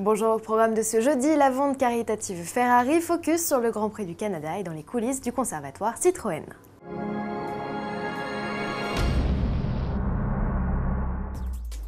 Bonjour au programme de ce jeudi, la vente caritative Ferrari focus sur le Grand Prix du Canada et dans les coulisses du conservatoire Citroën.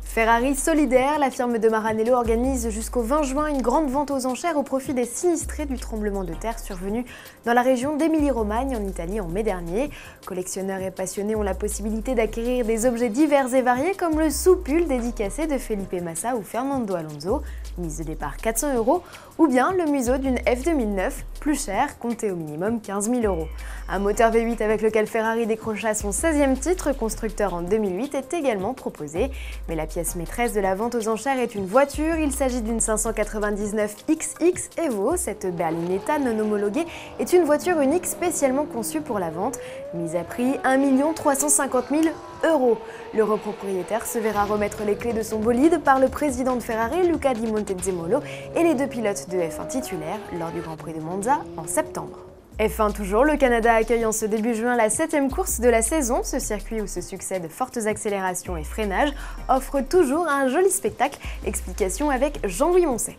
Ferrari solidaire, la firme de Maranello organise jusqu'au 20 juin une grande vente aux enchères au profit des sinistrés du tremblement de terre survenu dans la région d'Émilie-Romagne en Italie en mai dernier. Collectionneurs et passionnés ont la possibilité d'acquérir des objets divers et variés comme le soupule dédicacé de Felipe Massa ou Fernando Alonso, mise de départ 400 €, ou bien le museau d'une F2009, plus cher, compté au minimum 15 000 €. Un moteur V8 avec lequel Ferrari décrocha son 16e titre constructeur en 2008 est également proposé, mais la pièce maîtresse de la vente aux enchères est une voiture. Il s'agit d'une 599 XX Evo. Cette berlinetta non homologuée est une voiture unique spécialement conçue pour la vente, mise à prix 1 350 000 €. Le propriétaire se verra remettre les clés de son bolide par le président de Ferrari, Luca Di Montezemolo, et les deux pilotes de F1 titulaires lors du Grand Prix de Monza en septembre. F1 toujours, le Canada accueille en ce début juin la 7e course de la saison. Ce circuit où se succèdent fortes accélérations et freinages offre toujours un joli spectacle. Explication avec Jean-Louis Moncet.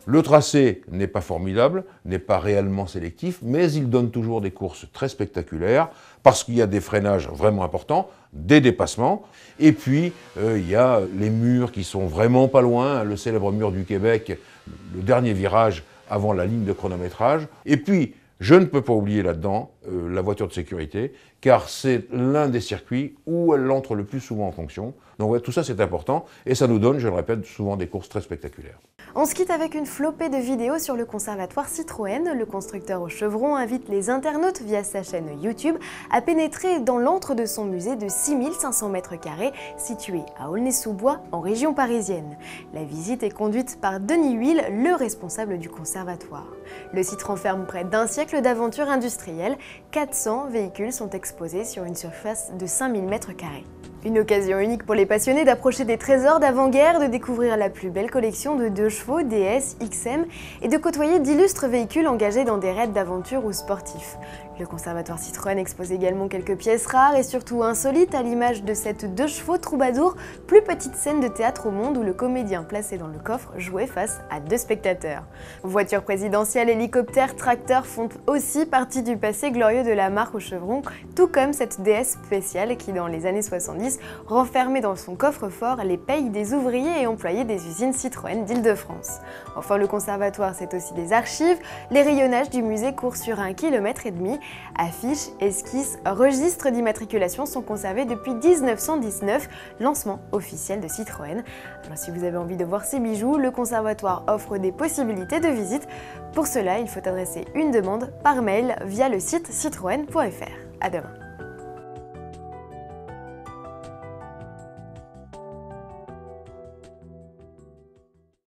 Le tracé n'est pas formidable, n'est pas réellement sélectif, mais il donne toujours des courses très spectaculaires parce qu'il y a des freinages vraiment importants, des dépassements, et puis il y a les murs qui sont vraiment pas loin, le célèbre mur du Québec, le dernier virage avant la ligne de chronométrage, et puis je ne peux pas oublier là-dedans la voiture de sécurité, car c'est l'un des circuits où elle entre le plus souvent en fonction. Donc ouais, tout ça c'est important, et ça nous donne, je le répète, souvent des courses très spectaculaires. On se quitte avec une flopée de vidéos sur le conservatoire Citroën. Le constructeur au chevron invite les internautes via sa chaîne YouTube à pénétrer dans l'antre de son musée de 6500 m², situé à Aulnay-sous-Bois, en région parisienne. La visite est conduite par Denis Huil, le responsable du conservatoire. Le site renferme près d'un siècle d'aventures industrielles. 400 véhicules sont exposés sur une surface de 5000 m². Une occasion unique pour les passionnés d'approcher des trésors d'avant-guerre, de découvrir la plus belle collection de 2 chevaux, DS, XM et de côtoyer d'illustres véhicules engagés dans des raids d'aventure ou sportifs. Le conservatoire Citroën expose également quelques pièces rares et surtout insolites à l'image de cette 2 chevaux troubadour, plus petite scène de théâtre au monde où le comédien placé dans le coffre jouait face à 2 spectateurs. Voitures présidentielles, hélicoptères, tracteurs font aussi partie du passé glorieux de la marque au chevron, tout comme cette DS spéciale qui dans les années 70 renfermait dans son coffre-fort les payes des ouvriers et employés des usines Citroën d'Île-de-France. Enfin, le conservatoire, c'est aussi des archives. Les rayonnages du musée courent sur 1,5 km. Affiches, esquisses, registres d'immatriculation sont conservés depuis 1919, lancement officiel de Citroën. Alors si vous avez envie de voir ces bijoux, le conservatoire offre des possibilités de visite. Pour cela, il faut adresser une demande par mail via le site citroën.fr. À demain.